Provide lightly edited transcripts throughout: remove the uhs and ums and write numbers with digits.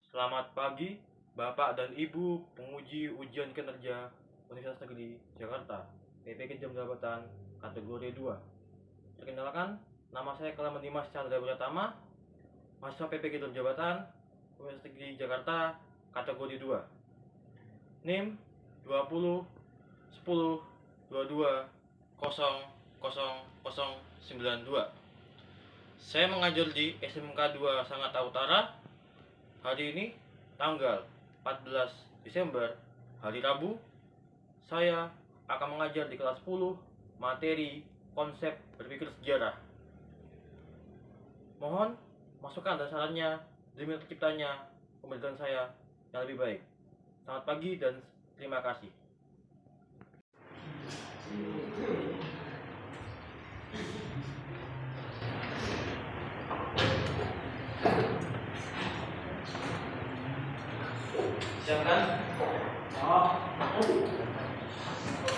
Selamat pagi, Bapak dan Ibu penguji ujian kinerja Universitas Negeri Jakarta, PPK Jam Jabatan kategori 2. Perkenalkan, nama saya Kalaman Dimas Chandra Pratama, mahasiswa PPK Jam Jabatan Universitas Negeri Jakarta kategori 2. NIM 20 10 22 00092. Saya mengajar di SMK 2 Sangatta Utara. Hari ini tanggal 14 Desember, hari Rabu, saya akan mengajar di kelas 10 materi konsep berpikir sejarah. Mohon masukan dan sarannya demi terciptanya pembelajaran saya yang lebih baik. Selamat pagi dan terima kasih. Siap kan? Oh.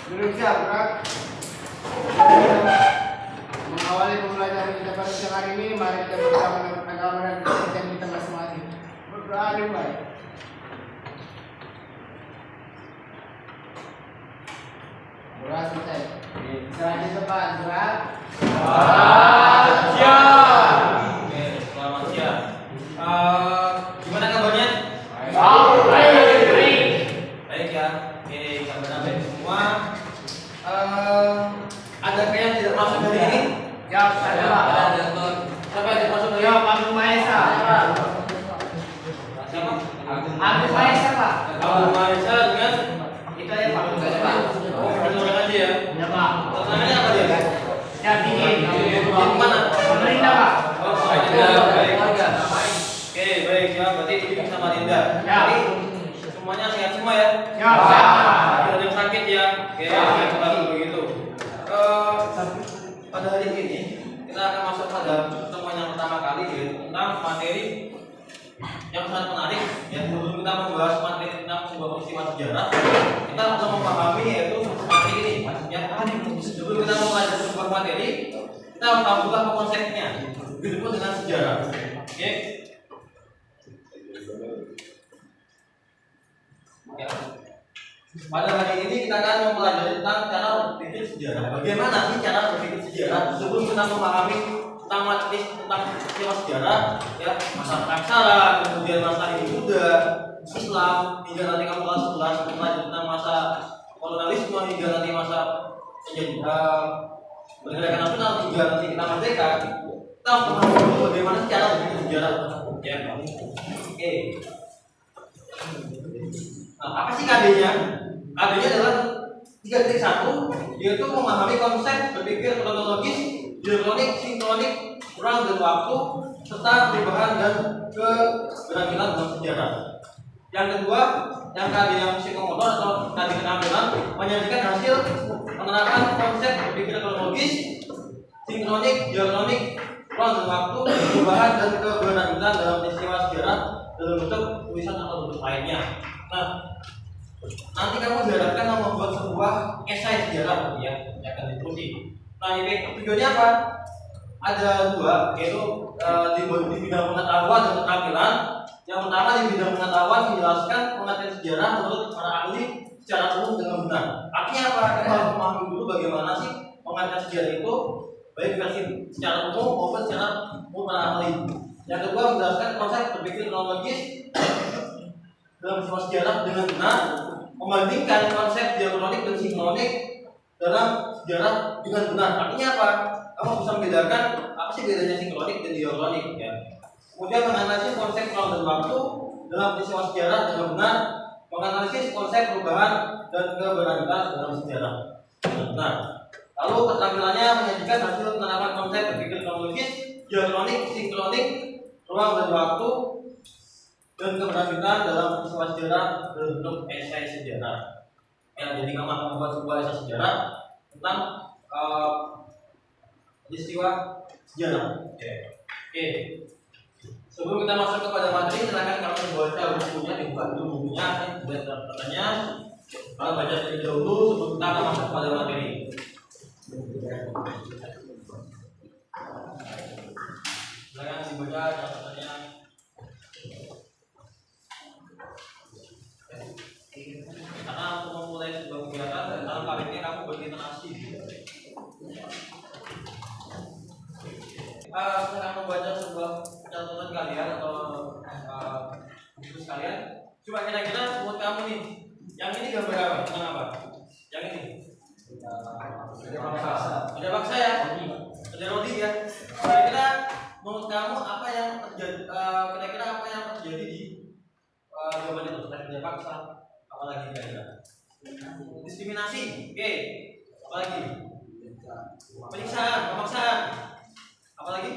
Belum siap, Brak. Mengawali pembelajaran kita pada siang hari ini, mari kita bersama dengan agama dan kesehatan kita masing-masing. Berdoa baik. Doa selesai. Serahkan depan, surat. Siap. Oke, selamat siang. Gimana kabarnya? Baik ya. Oke, kabarnya baik semua. Ada yang tidak masuk dari ini? Ya, ada Pak. Ada. Siapa yang tidak masuk dari? Ya, Agung Maesa. Siapa? Agung Maesa, Pak. Agung Maesa dengan Itu ya, Pak. oh, orang aja ya. Ya, Pak. Tantangannya apa dia? Ya, bikin. Di mana? Pemerintah, Pak. Oh, Samarinda. Baik. Oke, baik ya. Berarti ini Samarinda. Ya. Jadi semuanya sehat semua ya? Ya, Pak. Tidak ada yang sakit ya? Oke, bagus begitu. Pada hari ini kita akan masuk pada pertemuan yang pertama kali, yaitu tentang materi yang sangat menarik. Ya, sebelum kita membahas materi tentang sebuah peristiwa sejarah, kita harus memahami yaitu materi ini. Ya, sebelum kita mempelajari sebuah materi, kita harus tahu juga apa konsepnya. Begitu pun dengan sejarah. Oke. Ya. Pada hari ini kita akan mempelajari tentang cara berpikir sejarah. Bagaimana sih cara berpikir sejarah? Sebelum kita memahami tentang materi tentang peristiwa sejarah, ya, masa praksara, kemudian masa Hindu Buddha, Islam, hingga nanti kamu kelas 11 mempelajari tentang masa kolonialisme, hingga nanti masa pergerakan nasional, hingga nanti kita merdeka. Kita harus memahami dulu bagaimana sih cara berpikir sejarah. Ya, oke. Nah, apa sih KD-nya? KD-nya adalah 3.1, yaitu memahami konsep berpikir kronologis, diakronik, sinkronik, ruang dan waktu, serta perubahan dan keberlanjutan dalam sejarah. Yang kedua, yang KD yang psikomotor atau KD keterampilan menyajikan hasil penerapan konsep berpikir kronologis, sinkronik, diakronik, ruang dan waktu, perubahan dan keberlanjutan dalam peristiwa sejarah dalam bentuk tulisan atau bentuk lainnya. Nah, nanti kamu diharapkan membuat sebuah esai sejarah ya, yang akan ditulis. Nah, ini tujuannya apa? Ada dua, yaitu di bidang pengetahuan dan keterampilan. Yang pertama di bidang pengetahuan menjelaskan pengertian sejarah menurut para ahli secara umum dengan benar. Artinya apa? Kita harus memahami dulu bagaimana sih pengertian sejarah itu, baik versi secara umum maupun secara umum para ahli. Yang kedua menjelaskan konsep berpikir kronologis dalam peristiwa sejarah dengan benar, membandingkan konsep diakronik dan sinkronik dalam sejarah dengan benar. Artinya apa? Kamu bisa membedakan apa sih bedanya sinkronik dan diakronik ya. Kemudian menganalisis konsep ruang dan waktu dalam peristiwa sejarah dengan benar, menganalisis konsep perubahan dan keberlanjutan dalam sejarah dengan benar. Lalu keterampilannya menyajikan hasil penerapan konsep berpikir kronologis, diakronik, sinkronik, ruang dan waktu dan keberlanjutan dalam peristiwa sejarah berbentuk esai sejarah. Ya, jadi kamu akan membuat sebuah esai sejarah tentang peristiwa sejarah. Oke. Sebelum kita masuk kepada materi, silakan kamu membaca bukunya, dibuka dulu bukunya, dan katanya kalau baca terlebih dahulu sebelum kita akan masuk kepada materi. Silakan dibaca catatannya. setelah membaca sebuah catatan kalian atau buku kalian, coba kira-kira buat kamu nih, yang ini gambar apa? Tentang apa? Yang ini? Kerja paksa ya? Kerja rodi ya? Kira-kira menurut kamu apa yang terjadi? Kira-kira apa yang terjadi di gambar itu? Kerja paksa, apalagi kira-kira? Diskriminasi, oke. Apalagi? Penyiksaan, pemaksaan. Apalagi?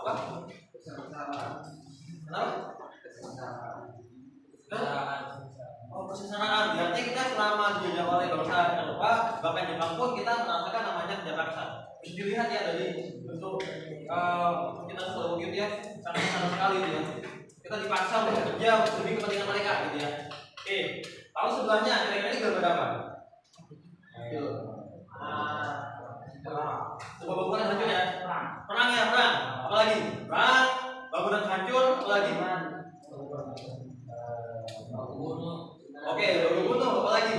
Apa? Kenapa? Oh, persesaraan. Berarti kita selama dijajah oleh bangsa Eropa, bahkan Jepang pun kita merasakan namanya kerja paksa. Bisa dilihat ya dari bentuk kita sudah begitu ya, sangat sekali ya. Kita dipaksa untuk bekerja demi kepentingan mereka gitu ya. Oke, lalu sebelahnya kira-kira ini gambar apa? Sebuah bangunan hancur ya. Perang ya, perang. Apalagi? Perang, bangunan hancur, apalagi? Oke, baku bunuh, apalagi?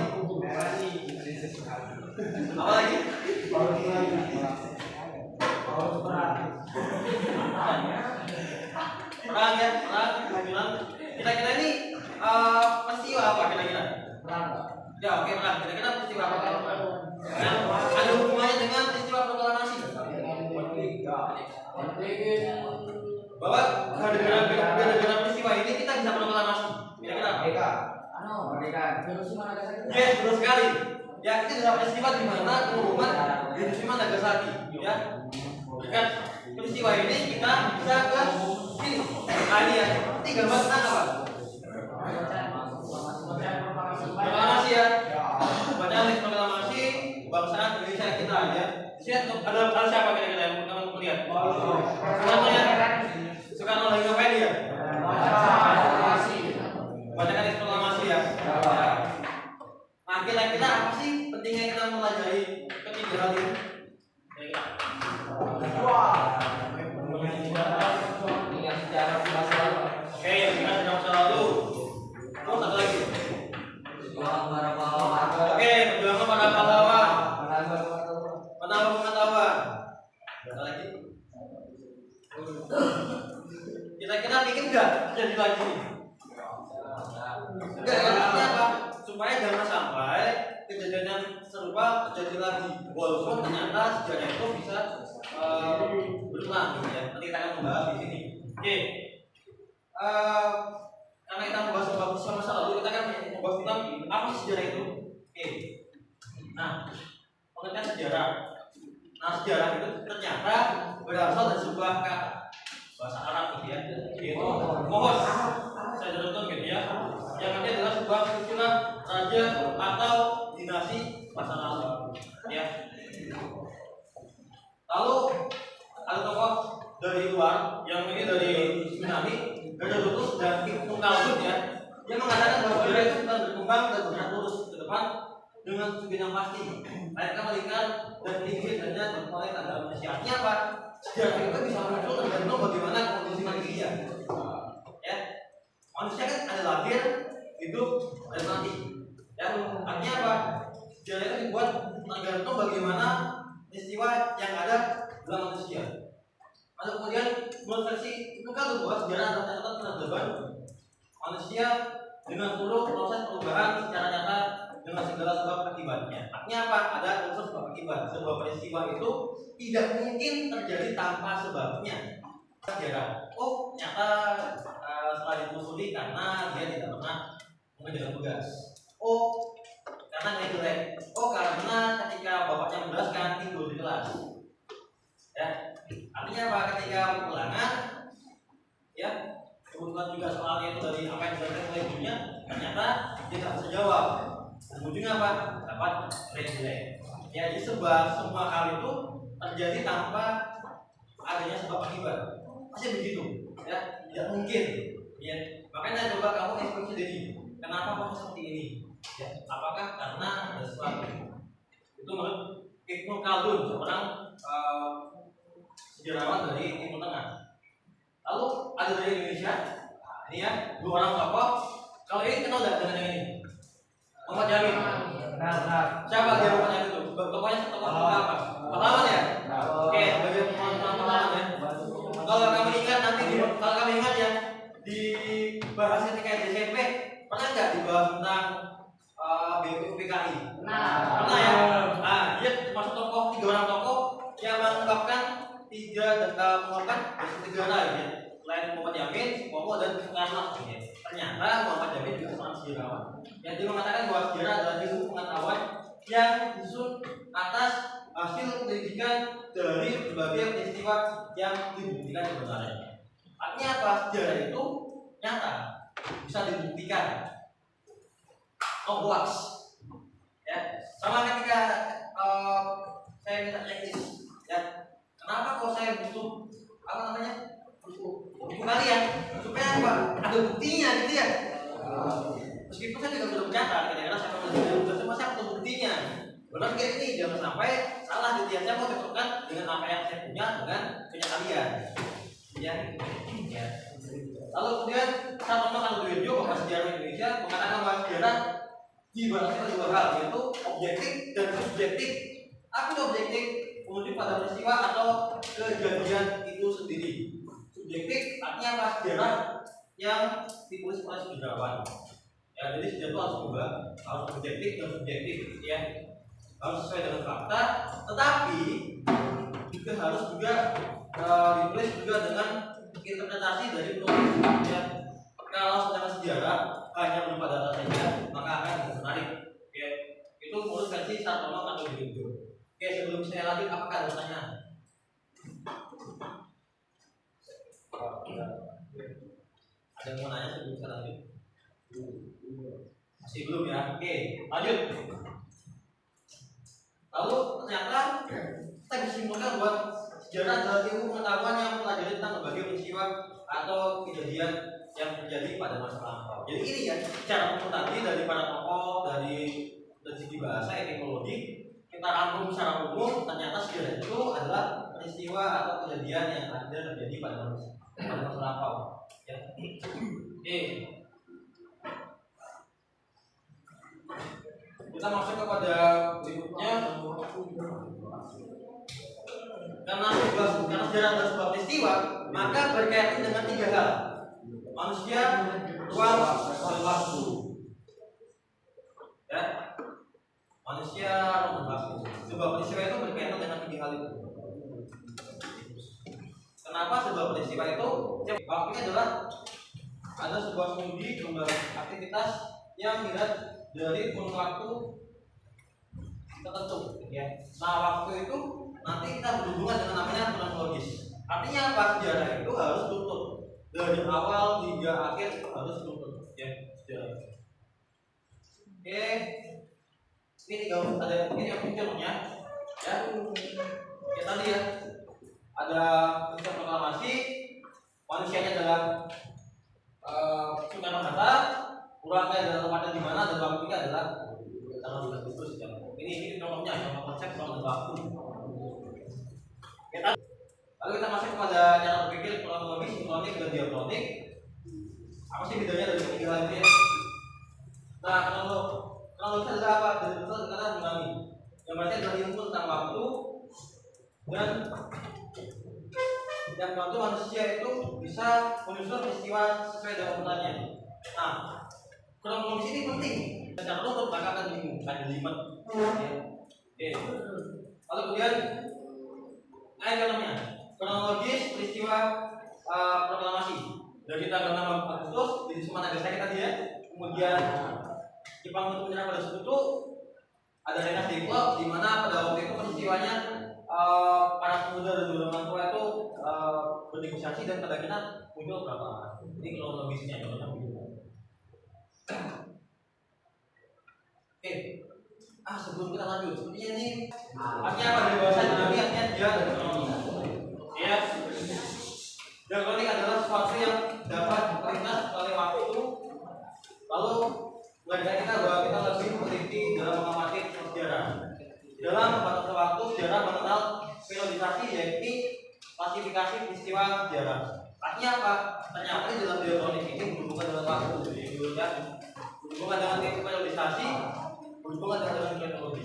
Apalagi? Perang ya, perang. Kira-kira ini peristiwa apa kira-kira? Ya, oke, perang. Kira-kira peristiwa apa? Ada hubungannya dengan peristiwa proklamasi. Bahwa gara-gara peristiwa ini kita bisa proklamasi. Kira-kira apa? Yes, betul sekali. Ya, itu adalah peristiwa di mana pengumuman Hiroshima Nagasaki. Ya, dengan peristiwa ini kita bisa ke sini. Ini ya, ini gambar tentang apa? Proklamasi ya. Bacaan list proklamasi kebangsaan Indonesia kita ya. Di sini ada siapa kira-kira yang kamu lihat? Soekarno ya. Soekarno lagi ngapain dia? Bacakan list proklamasi ya. Nah, kira-kira apa sih pentingnya kita mempelajari ketiga hal ini? Oke, yang kita sedang masa lalu. Oh, satu lagi. Oke, perjuangan para pahlawan. Menambah pengetahuan. Satu lagi. Kira-kira bikin nggak jadi lagi? Enggak, artinya apa? Supaya jangan sampai kejadian yang serupa terjadi lagi. Walaupun ternyata sejarah itu bisa berulang, gitu ya. Nanti kita akan membahas di sini. Oke. Karena kita membahas sebuah peristiwa masa lalu, kita akan membahas tentang apa sih sejarah itu. Oke. Nah, pengertian sejarah. Nah, sejarah itu ternyata berasal dari sebuah kata bahasa Arab gitu ya, yaitu mohon. Saya contoh gitu ya. Yang artinya adalah sebuah silsilah raja atau dinasti masa lalu. Ya. Lalu ada tokoh dari luar yang ini dari Yunani, Herodotus dan Ibnu Khaldun ya, yang mengatakan bahwa sejarah itu bukan berkembang dan bergerak lurus ke depan dengan sudut yang pasti. Mereka melihat dan tinggi dan mulai tanda manusia. Artinya apa? Sejarah itu bisa muncul tergantung bagaimana kondisi manusia. Ya, manusia kan ada lahir, hidup, dan mati. Ya, artinya apa? Sejarah itu dibuat tergantung bagaimana peristiwa yang ada dalam manusia. Lalu kemudian menurut versi itu kan bahwa sejarah adalah catatan peradaban manusia dengan seluruh proses perubahan secara nyata dengan segala sebab akibatnya. Artinya apa? Ada unsur sebab akibat. Sebuah peristiwa itu tidak mungkin terjadi tanpa sebabnya. Sejarah. Oh, ternyata setelah ditelusuri karena dia tidak pernah mengerjakan tugas. Oh, karena dia jelek. Oh, karena ketika bapaknya menjelaskan tidur di kelas. Ya, artinya apa? Ketika ulangan, ya, kebetulan juga soalnya itu dari apa yang dijelaskan oleh ibunya, ternyata dia tidak bisa jawab. Ujungnya apa? Dapat jelek. Ya, jadi semua hal itu terjadi tanpa adanya sebab akibat. Pasti begitu, ya, tidak mungkin. Ya, makanya coba kamu eksplorasi sendiri. Kenapa kok seperti ini? Ya, apakah karena ada sesuatu? Itu menurut Ibnu Khaldun, seorang sejarawan dari Timur Tengah. Lalu ada dari Indonesia, ini ya, dua orang tokoh. Kalau ini kenal tidak dengan yang ini? Muhammad Yamin. Benar. Siapa dia Muhammad Yamin itu? Tokohnya tokoh apa? mengungkapkan tiga negara ya. Selain Muhammad Yamin, Supomo dan Soekarno ya. Ternyata Muhammad Yamin juga seorang sejarawan. Yang dia mengatakan bahwa sejarah adalah ilmu pengetahuan yang disusun atas hasil pendidikan dari berbagai peristiwa yang dibuktikan kebenarannya. Artinya apa? Sejarah itu nyata, bisa dibuktikan. Hoax, ya. Sama ketika saya minta checklist, ya. Kenapa kalau saya butuh buku kalian supaya apa? Ada buktinya gitu ya. Meskipun saya juga sudah mencatat, kadang-kadang saya pernah cuma saya butuh buktinya. Benar kayak ini, jangan sampai salah gitu ya. Saya mau cocokkan dengan apa yang saya punya dengan punya kalian. Ya. Lalu kemudian saya menonton video bahwa sejarah Indonesia mengatakan bahwa sejarah dibatasi oleh dua hal, yaitu objektif dan subjektif. Apa itu objektif? Merujuk pada peristiwa atau kejadian itu sendiri. Subjektif artinya apa? Sejarah yang ditulis oleh sejarawan. Ya, jadi sejarah itu harus dua, harus objektif dan subjektif, ya. Harus sesuai dengan fakta, tetapi juga harus ditulis juga dengan interpretasi dari penulis. Ya. Kalau sedangkan sejarah hanya berupa data saja, maka akan tidak menarik. Ya. Itu menurut versi Sartono atau Video. Oke, sebelum saya lanjut, apakah ada pertanyaan? Ada yang mau nanya sebelum saya lanjut? Masih belum ya? Oke, lanjut. Lalu ternyata kita bisa simpulkan bahwa sejarah adalah ilmu pengetahuan yang mempelajari tentang berbagai peristiwa atau kejadian yang terjadi pada masa lampau. Jadi ini ya, cara umum tadi dari para tokoh, dari segi bahasa, etimologi, kita rangkum secara umum. Ternyata sejarah itu adalah peristiwa atau kejadian yang ada terjadi pada masa lampau. Ya. Oke. Kita masuk kepada berikutnya. Karena sejarah adalah sebuah peristiwa, maka berkaitan dengan tiga hal: manusia, ruang, dan waktu. Ya, manusia, ruang, dan waktu. Sebuah peristiwa itu berkaitan dengan tiga hal itu. Kenapa sebuah peristiwa itu? Waktunya adalah ada sebuah studi aktivitas yang dilihat dari kurun waktu tertentu, ya. Nah, waktu itu nanti kita berhubungan dengan namanya kronologis. Artinya apa? Sejarah itu harus tuntut dari awal hingga akhir, harus tuntut, ya, sejarah. Oke, ini contohnya, ya. Ya tadi ya, ada unsur proklamasi, manusianya adalah Soekarno-Hatta, kurangnya adalah tempatnya di mana, dan waktunya adalah tanggal 12 Agustus. Ini contohnya, contoh konsep soal waktu. Lalu kita masuk kepada cara berpikir kronologis, sinkronik, dan diakronik. Apa sih bedanya dari ketiga hal itu ya? Nah, kronologis adalah apa? Dari betul kata tsunami. Yang berarti adalah ilmu tentang waktu dan yang membantu manusia itu bisa menyusun peristiwa sesuai dengan urutannya. Nah, kronologis ini penting. Secara umum maka akan ada 5. Oke. Lalu kemudian contohnya kronologis peristiwa proklamasi dari tanggal 6 Agustus di Sumatera Nagasaki tadi ya. Kemudian Jepang untuk menyerang pada Sekutu, ada Rengas Dengklok di mana pada waktu itu peristiwanya para pemuda dan golongan tua itu bernegosiasi dan pada akhirnya muncul berapa. Ini kronologisnya ya. Oke. Sebelum kita lanjut, sepertinya ini artinya apa dari bahasa Yunani? Artinya dia dan kronologi. Ya. Diakronik adalah sesuatu yang dapat terlintas oleh waktu. Lalu belajar kita bahwa kita lebih teliti dalam mengamati sejarah. Dalam membatasi waktu, sejarah mengenal periodisasi, yaitu klasifikasi peristiwa sejarah. Artinya apa? Ternyata di dalam diakronik ini berhubungan dengan waktu, jadi berhubungan dengan periodisasi, berhubungan dengan kronologi.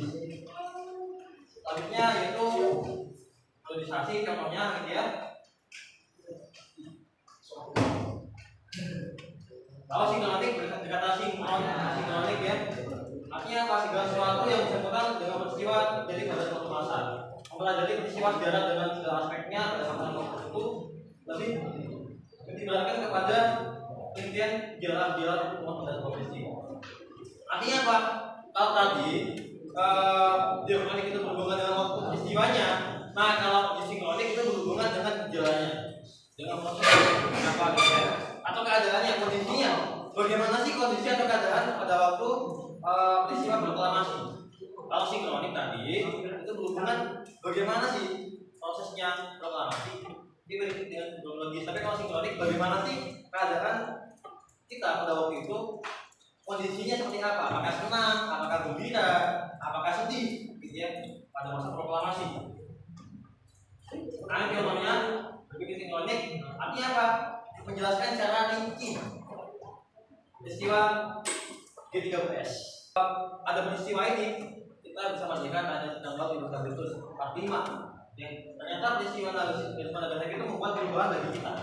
Selanjutnya yaitu periodisasi, contohnya gitu ya. Kalau sinkronik berkata sinkronik ya. Artinya apa? Segala sesuatu yang disebutkan dengan peristiwa jadi pada suatu masa. mempelajari peristiwa sejarah dengan segala aspeknya berdasarkan waktu itu lebih menimbulkan kepada penelitian gelar-gelar umat dan profesi. Artinya apa? Kalau tadi diakronik itu berhubungan dengan waktu peristiwanya, nah kalau sinkronik itu berhubungan dengan gejalanya, dengan proses apa gitu ya, atau keadaannya, kondisinya. Bagaimana sih kondisi atau keadaan pada waktu peristiwa berproklamasi? Kalau sinkronik tadi itu berhubungan bagaimana sih prosesnya proklamasi diberi dengan kronologis. Tapi kalau sinkronik bagaimana sih keadaan kita pada waktu itu, kondisinya seperti apa? Apakah senang, apakah gembira, apakah sedih, gitu ya, pada masa proklamasi. Nah, namanya berpikir sinkronik artinya apa? Menjelaskan secara rinci peristiwa G13. Ada peristiwa ini kita bisa merdeka pada tanggal 15 Agustus 45. Yang ternyata peristiwa Nagasaki itu membuat perubahan bagi kita.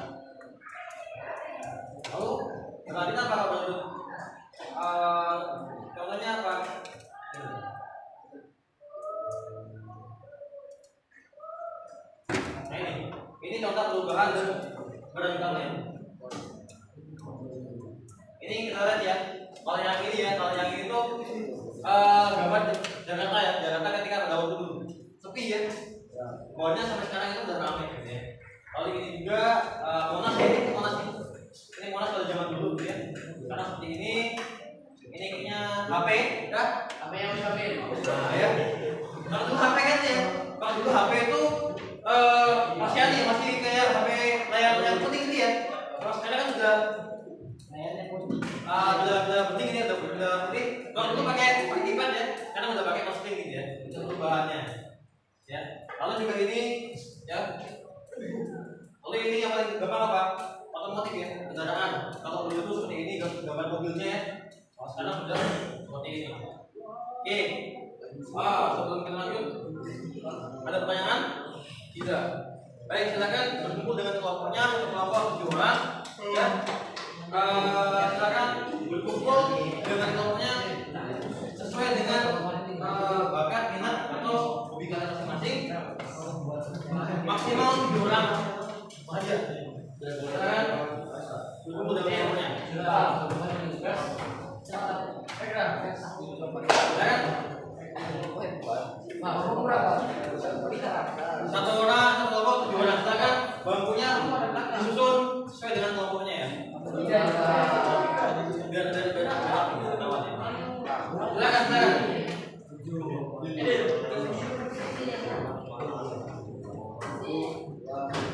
Lalu berarti apa kalau menurut contohnya apa? Nah ini contoh perubahan dan berantakannya. Ini kita lihat ya. Kalau yang ini ya, kalau yang ini tuh gambar Jakarta ya, Jakarta ketika pada waktu dulu sepi ya. Bawahnya sampai sekarang itu udah ramai gitu ya. Lalu ini juga Monas ya, ini Monas ini. Ini Monas pada zaman dulu gitu ya. Karena seperti ini kayaknya HP, ya? HP yang diambil. Nah ya. Kalau dulu HP kan ya, kalau dulu HP itu masih ada ya, masih kayak HP layar yang putih gitu ya. Kalau sekarang kan sudah layarnya putih. Udah penting ini udah putih. Kalau dulu pakai iPad ya, sekarang udah pakai touchscreen gitu ya. Itu perubahannya. Ya. Lalu juga ini ya. Lalu ini yang paling gampang apa? Otomotif ya, kendaraan. Kalau dulu itu seperti ini gambar mobilnya ya. Kalau sekarang sudah seperti ini. Oke. Sebelum kita lanjut, ada pertanyaan? Tidak. Baik, silakan berkumpul dengan kelompoknya untuk kelompok 7 orang. Ya. Silakan berkumpul dengan kelompoknya sesuai dengan bakat, minat atau hobi kalian masing-masing. Maksimal 7 orang saja. Silakan berkumpul dengan kelompoknya. Satu orang, satu kelompok, 7 orang. Silakan bangkunya disusun sesuai dengan kelompoknya ya. Biar silakan.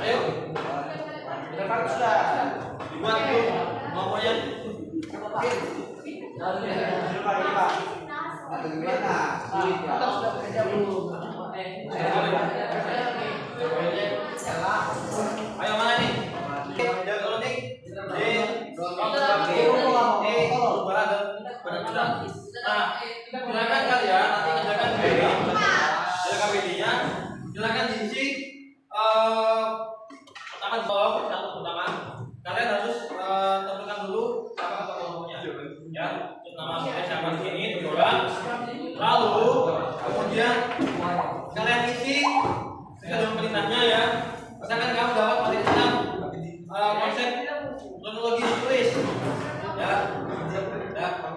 Ayo. Kita sudah dibuat dulu kelompoknya. Ayo mana nih? Elektronik. Nah, silakan kalian nanti kerjakan BD-nya. Silakan diisi pertama. Kalian harus tentukan dulu siapa kelompoknya. Ya, nama siapa di sini 7 orang. Lalu kemudian kalian isi sesuai dengan perintahnya ya. Misalkan kamu dapat perintah konsep kronologis tulis ya,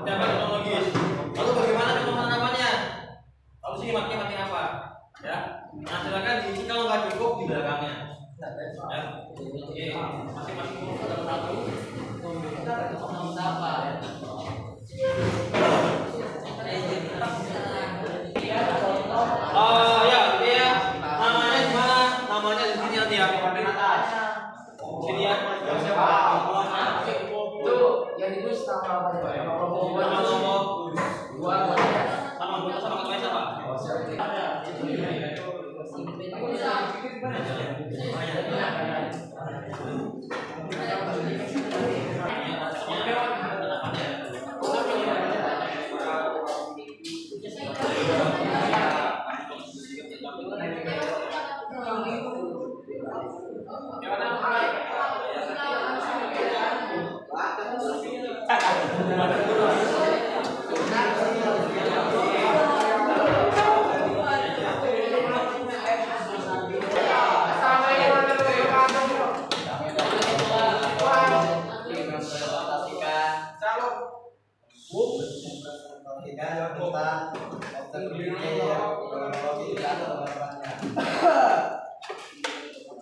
dapat kronologis. Lalu bagaimana penerapannya? Lalu sini mati apa? Ya, nah silakan diisi kalau nggak cukup di belakangnya. Ya, oke, masing-masing dapat satu. Ya, namanya gimana? Namanya di sini nanti ya. Sini ya. Siapa? Itu yang ditulis nama apa ya? Nama sama ketua siapa?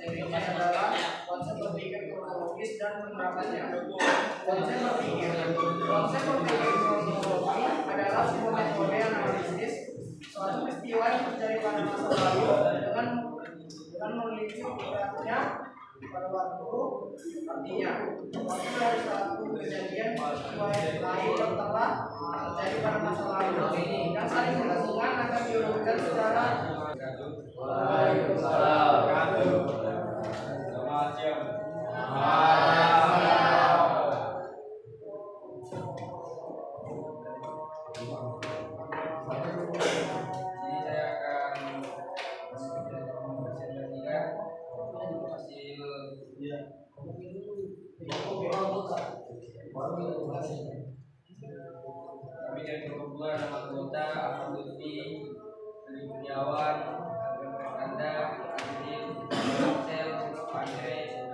Materinya adalah konsep berpikir kronologis dan penerapannya. Konsep berpikir kronologi adalah sebuah metode analisis suatu peristiwa yang terjadi pada masa lalu dengan meneliti perilakunya pada waktu. Artinya, waktu dari suatu kejadian peristiwa lain yang telah terjadi pada masa lalu dan saling berhubungan akan diurutkan secara. Waalaikumsalam. Selamat siang. Kami dari perkumpulan anggota Ahmad Lutfi, Dari Kurniawan, Anda, Adil, Marcel, Andre, dan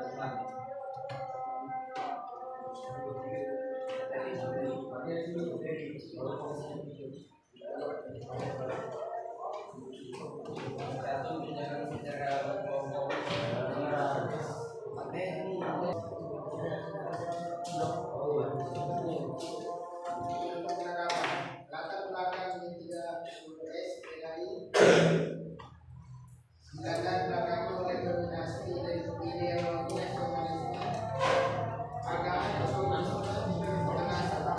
satu menjalankan secara berkelompok. Latar belakang D3S PKI latar belakang oleh dominasi ideologi nasionalisme, agama nasionalisme, penasab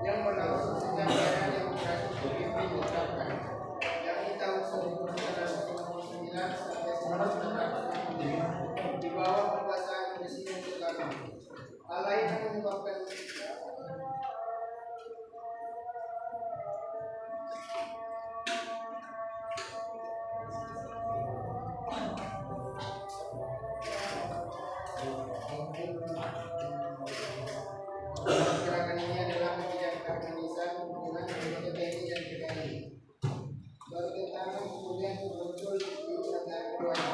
yang berlangsung sejak era demokrasi pemimpin diterapkan, yakni tahun 1999 sampai 1960 di bawah kekuasaan Presiden Soekarno. Hal lain yang menyebabkan gerakan ini adalah ketidakharmonisan hubungan antara TNI dan PKI. Baru tentang kemudian muncul di negara keduanya.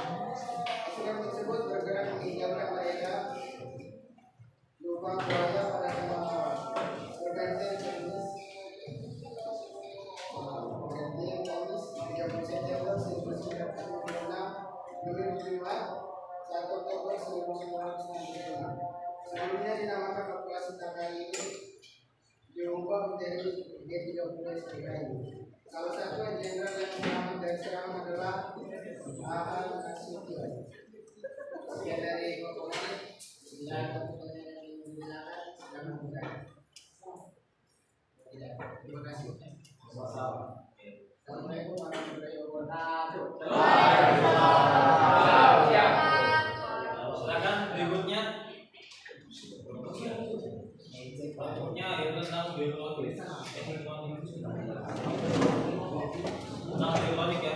Pasukan tersebut bergerak meninggalkan mereka lubang buaya pada zaman awal. Pergantian Kamis 30 September 1996, 1 Oktober 1995. Sebelumnya dinamakan operasi tanggal ini diubah menjadi G30 PKI. Salah satu jenderal yang selamat dari serangan adalah Ahmad Nasution. Sekian dari Bapak. Bila ada pertanyaan yang digunakan, silakan buka. Tidak. Terima kasih. Assalamualaikum warahmatullahi wabarakatuh. Silakan berikutnya. Berikutnya itu tentang biologi. Tentang biologi ya.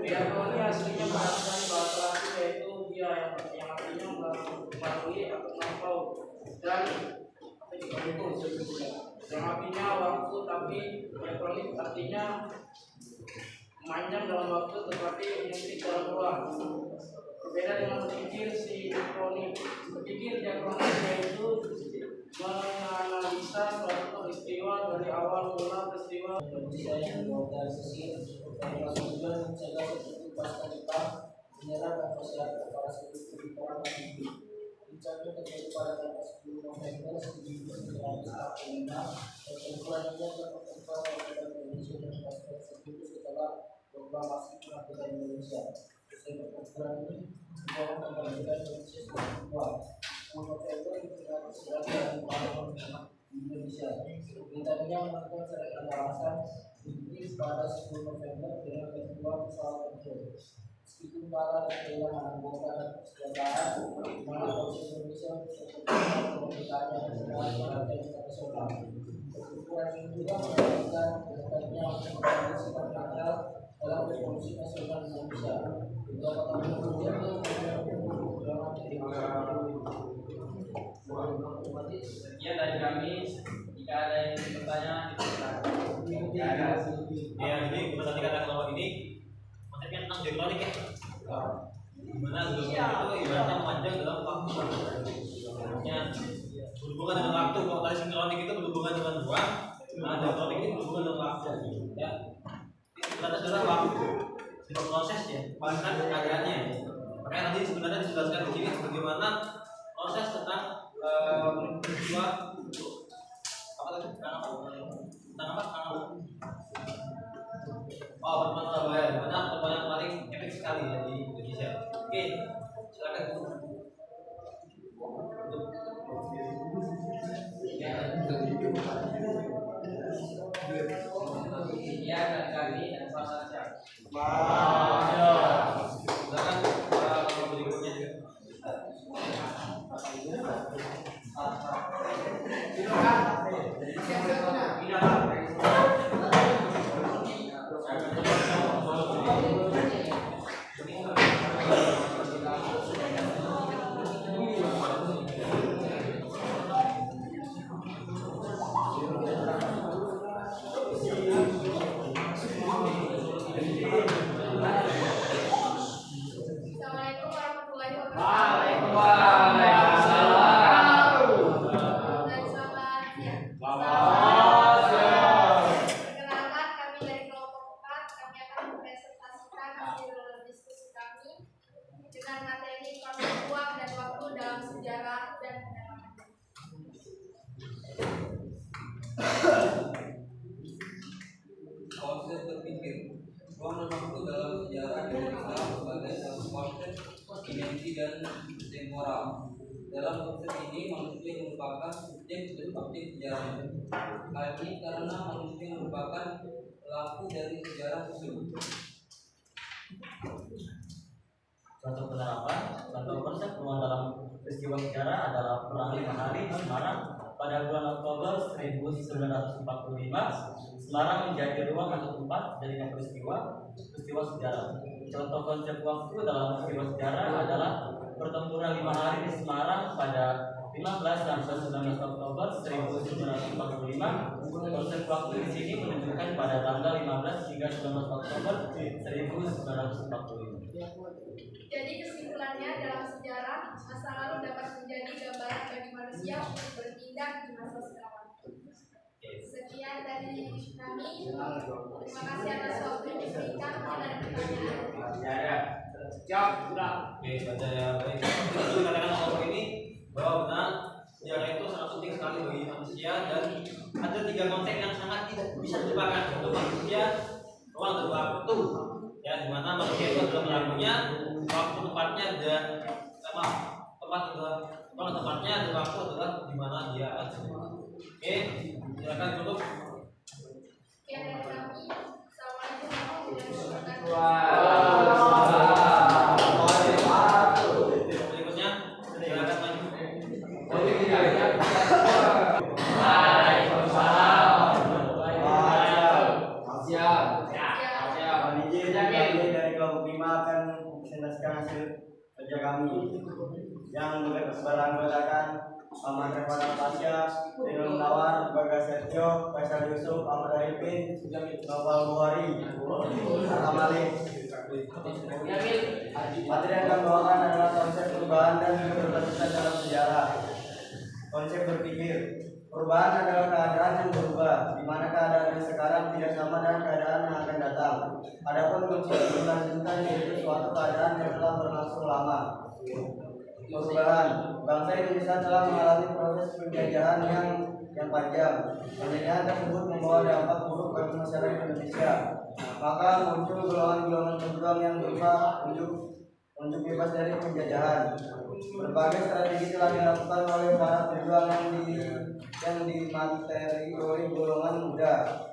Diakronik aslinya berasal dari bahasa Latin yaitu dia yang artinya melalui atau melampau dan yang artinya waktu, tapi diakronik artinya memanjang dalam waktu tetapi menyempit dalam ruang. Berbeda dengan berpikir sinkronik. Berpikir diakronik yaitu menganalisa suatu peristiwa dari awal mula peristiwa. Indonesia yang diorganisasi tujuan mencegah seperti pasca Jepang menyerang dan persiapan para sekutu di perang Pasifik. Bencana terjadi pada tanggal 10 November 1945. Pertempuran ini adalah pertempuran kemerdekaan Indonesia dan pasukan sekutu setelah proklamasi kemerdekaan Indonesia. Usai pertempuran ini, sebuah kemerdekaan Indonesia sudah dibuat. 10 November diperingati sebagai hari pahlawan Indonesia. Britania melakukan serangan balasan Inggris pada 10 November dengan ketua pesawat tempur. Meskipun kalah dan kehilangan anggota dan persenjataan, mana polisi Indonesia mempertahankan kemerdekaannya dan semangat internasional. Pertempuran ini juga menunjukkan hebatnya organisasi sikap netral dalam revolusi nasional Indonesia. Beberapa tahun kemudian Sekian dari kami. Jika ada yang bertanya, Ya, jadi kita tadi kata kelompok ini konsepnya tentang biologi ya. Gimana biologi itu ibaratnya memanjang dalam waktu. Ya, berhubungan dengan waktu. Kalau tadi sinkronik itu berhubungan dengan ruang, nah diakronik ini berhubungan dengan waktu. Ya, kita adalah waktu, proses ya, bahkan keadaannya. Makanya nanti sebenarnya dijelaskan di sini bagaimana proses tentang peristiwa apa tadi? Tentang apa? Oh, pertemuan Surabaya, di mana pertemuan yang paling epic sekali ya di Indonesia. Oke, silakan. Ya, dari kami dan pasar siap. Silakan berikutnya. Assalamualaikum warahmatullahi wabarakatuh. Dan selamat siang. Perkenalkan, kami dari kelompok 4, kami akan mempresentasikan hasil diskusi kami dengan materi konsep ruang dan waktu dalam sejarah dan pendalaman. Konsep berpikir ruang dan waktu dalam sejarah dikenal sebagai satu konsep dimensi dan temporal. Dalam konsep ini manusia merupakan subjek dan objek sejarah. Hal ini karena manusia merupakan pelaku dari sejarah tersebut. Contoh penerapan, contoh konsep ruang dalam peristiwa sejarah adalah perang 5 hari di Semarang pada bulan Oktober 1945. Semarang menjadi ruang atau tempat jadinya peristiwa sejarah. Contoh konsep waktu dalam peristiwa sejarah adalah pertempuran 5 hari di Semarang pada 15 sampai 19 Oktober 1945. Konsep waktu di sini menunjukkan pada tanggal 15 hingga 19 Oktober 1945. Jadi kesimpulannya, dalam sejarah, masa lalu dapat menjadi gambaran bagi manusia untuk bertindak di masa sekarang. Sekian dari kami. Terima kasih atas waktu yang diberikan. Mungkin ada pertanyaan. Oke, baca ya. Baik. Itu katakan awal ini bahwa benar sejarah itu sangat penting sekali bagi manusia dan ada 3 konsep yang sangat tidak bisa dilupakan untuk manusia, ruang dan waktu. Ya, di mana manusia itu adalah pelakunya, waktu tempatnya dan tempat adalah ruang tempatnya dan waktu adalah di mana dia ada. Oke, silakan tutup. Sekian dari kami. Assalamualaikum warahmatullahi wabarakatuh. Berikutnya, silakan maju. Kami dari kelompok 5 akan mempresentasikan hasil kerja kami yang beranggotakan Ahmad Revana Tasya, Rinul Nawar, Bagas Sergio, Faisal Yusuf, Ahmad Arifin, Noval Buhari, Sarah Malik. Materi yang kami bawakan adalah konsep perubahan dan keberbatasan dalam sejarah. Konsep berpikir, perubahan adalah keadaan yang berubah, di mana keadaan yang sekarang tidak sama dengan keadaan yang akan datang. Adapun konsep berlanjutan yaitu suatu keadaan yang telah berlangsung lama. Perubahan, bangsa Indonesia telah mengalami proses penjajahan yang panjang. Penjajahan tersebut membawa dampak buruk bagi masyarakat Indonesia. Maka muncul golongan-golongan berjuang yang berusaha untuk bebas dari penjajahan. Berbagai strategi telah dilakukan oleh para pejuang yang dimateri oleh golongan muda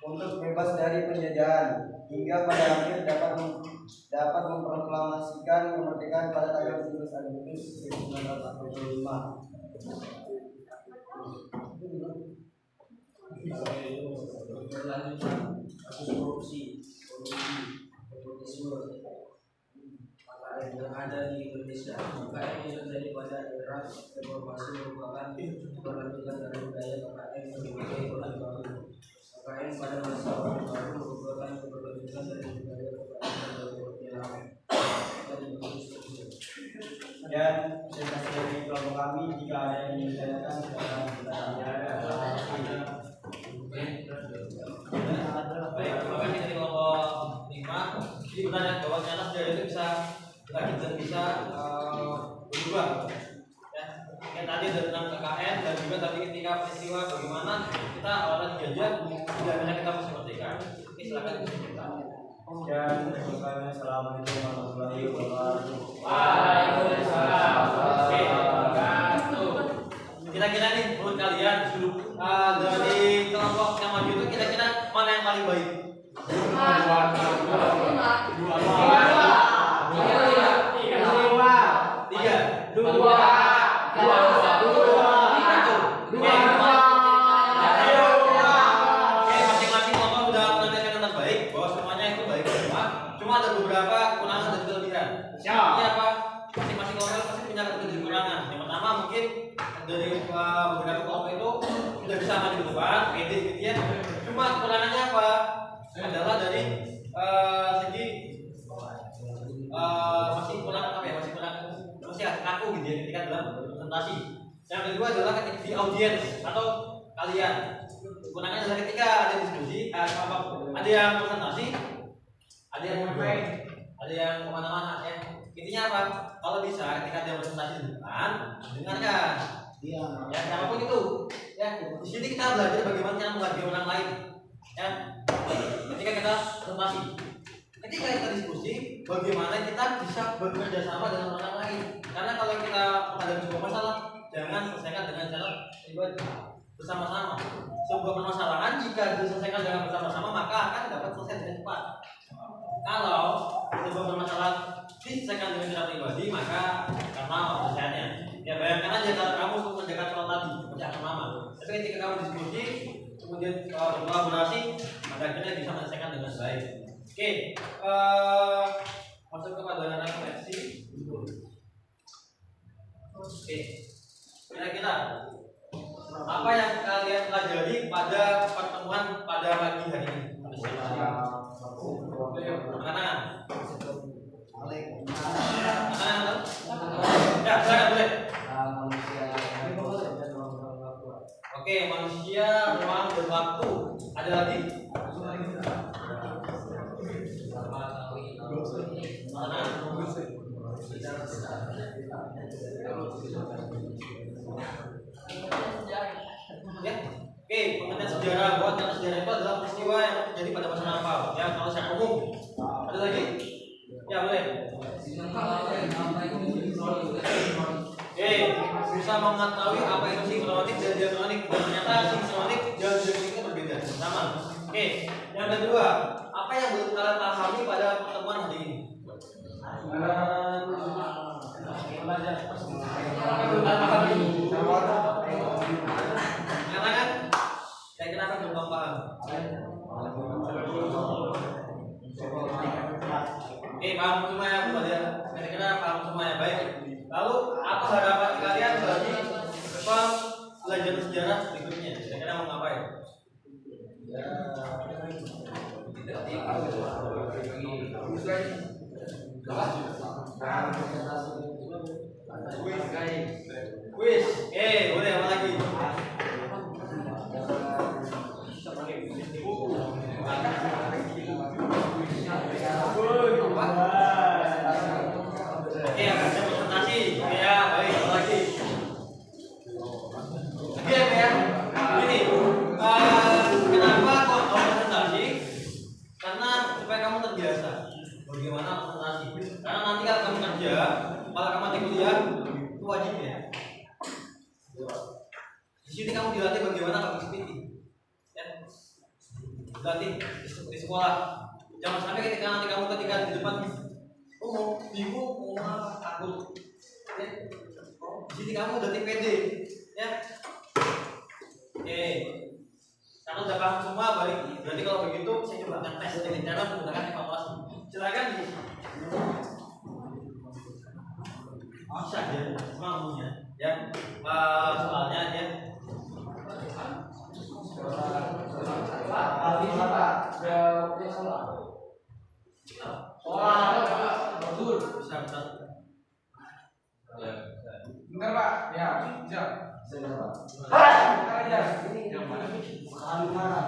untuk bebas dari penjajahan hingga pada akhir dapat memproklamasikan kemerdekaan pada tanggal 17 Agustus 1945. Berlanjutan kasus korupsi, nepotisme yang ada di Indonesia. KKN yang terjadi pada era reformasi merupakan berlanjutan dari budaya KKN sebagai orde baru. KKN pada masa orde baru merupakan berlanjutan dari budaya KKN sebagai orde lama. Sekian presentasi dari kelompok kami. Jika ada yang ingin ditanyakan, silakan kita Baik, terima kasih dari kelompok 5. Jadi benar ya bahwa ternyata sejarah itu bisa bagi dan bisa berubah. Ya, kayak tadi ada tentang KKN dan juga tadi ketika peristiwa bagaimana kita awalnya dijajah tidak bisa kita merdeka. Oke, silakan. Dan assalamualaikum warahmatullahi wabarakatuh. Waalaikumsalam warahmatullahi wabarakatuh. Kira-kira nih menurut kalian dari kelompok yang maju itu kira-kira mana yang paling baik? Masing-masing kelompok sudah menandakan yang terbaik bahwa semuanya itu baik semua. Cuma ada beberapa kekurangan dan kelebihan. Ini apa? Masing-masing kelompok pasti punya kekurangan. Yang pertama mungkin dari beberapa kelompok itu sudah bisa maju ke depan, pede gitu ya. Cuma kekurangannya apa? Adalah dari segi masih kurang apa ya? Masih kaku gitu ya ketika dalam presentasi. Yang kedua adalah ketika di audiens atau kalian. Kekurangannya adalah ketika ada diskusi, ada yang presentasi, ada yang bermain, ada yang kemana-mana ya. Intinya apa? Kalau bisa ketika dia presentasi di depan, dengarkan. Ya, apapun itu. Ya, di sini kita belajar bagaimana cara menghargai orang lain. Ya, ketika kita presentasi, ketika kita diskusi, bagaimana kita bisa bekerja sama dengan orang lain. Karena kalau kita menghadapi sebuah masalah, jangan selesaikan dengan cara pribadi, bersama-sama. Sebuah permasalahan jika diselesaikan dengan bersama-sama, maka akan dapat selesai dengan cepat. Kalau sebuah permasalahan diselesaikan dengan cara pribadi, maka akan lama penyelesaiannya. Ya bayangkan aja kalau kamu untuk menjaga sholat tadi, tidak akan lama. Tapi ketika kamu diskusi, kemudian berkolaborasi, maka akhirnya bisa menyelesaikan dengan baik. Oke, masuk kepada refleksi. Oke, kira-kira apa yang kalian pelajari pada pertemuan pada pagi hari ini? Kanan. Ya, silakan boleh. Oke, manusia, ruang dan waktu. Ada lagi? Ya. Oke, pengertian sejarah. Bahwa ternyata sejarah itu adalah peristiwa yang terjadi pada masa lampau. Ya, kalau secara umum. Ada lagi? Ya, boleh. Bisa mengetahui apa itu sinkronik dan diakronik. Ternyata sinkronik dan diakronik itu berbeda. Sama. Oke, yang kedua, apa yang belum kalian pahami pada pertemuan hari ini? Katakan, saya kenapa belum paham? Oke, paham semua ya, Bu ya. Kira-kira paham semua ya, baik. Lalu apa harapan kalian bagi pelajaran sejarah berikutnya? Kira-kira mau ngapain? Kuis. Boleh apa lagi? Oke, akan saya presentasi. Ya, baik. Apa lagi? Oke, ya. Ini kenapa kok presentasi? Karena supaya kamu terbiasa bagaimana presentasi. Karena nanti kalau kamu kerja, kalau kamu di kuliah, itu wajib ya. Di sini kamu dilatih bagaimana public speaking. Ya. Dilatih di sekolah. Jangan sampai ketika nanti kamu di depan umum, bingung mau takut. Ya. Di sini kamu udah TPD, ya. Oke. Karena udah paham semua, balik. Berarti kalau begitu saya coba akan tes dengan cara menggunakan evaluasi. Silakan di. Bisa ya, semampunya. Ya. Soalnya ya. Bisa. Benar Pak? Ya, siap. Saya Pak. Benar aja. Bukan mana?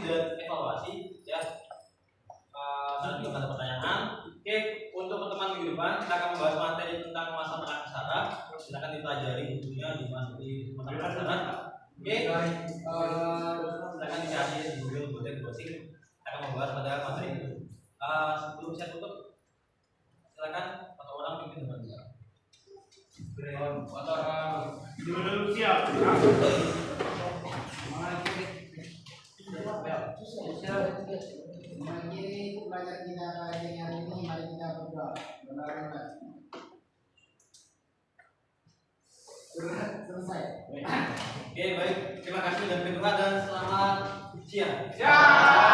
Evaluasi ya. Dan juga ada pertanyaan. Oke, untuk pertemuan minggu depan kita akan membahas materi tentang masa praksara. Silakan dipelajari bukunya di masa praksara. Oke, silakan dicari di Google Gotek Browsing. Kita akan membahas pada materi itu. Sebelum saya tutup, silakan satu orang pimpin depan saya. Dulu siap. Mengakhiri pelajaran kita pagi hari ini, mari kita berdoa. Benar-benar. Selesai. Oke, baik. Terima kasih dan berdoa dan selamat siang. Siap.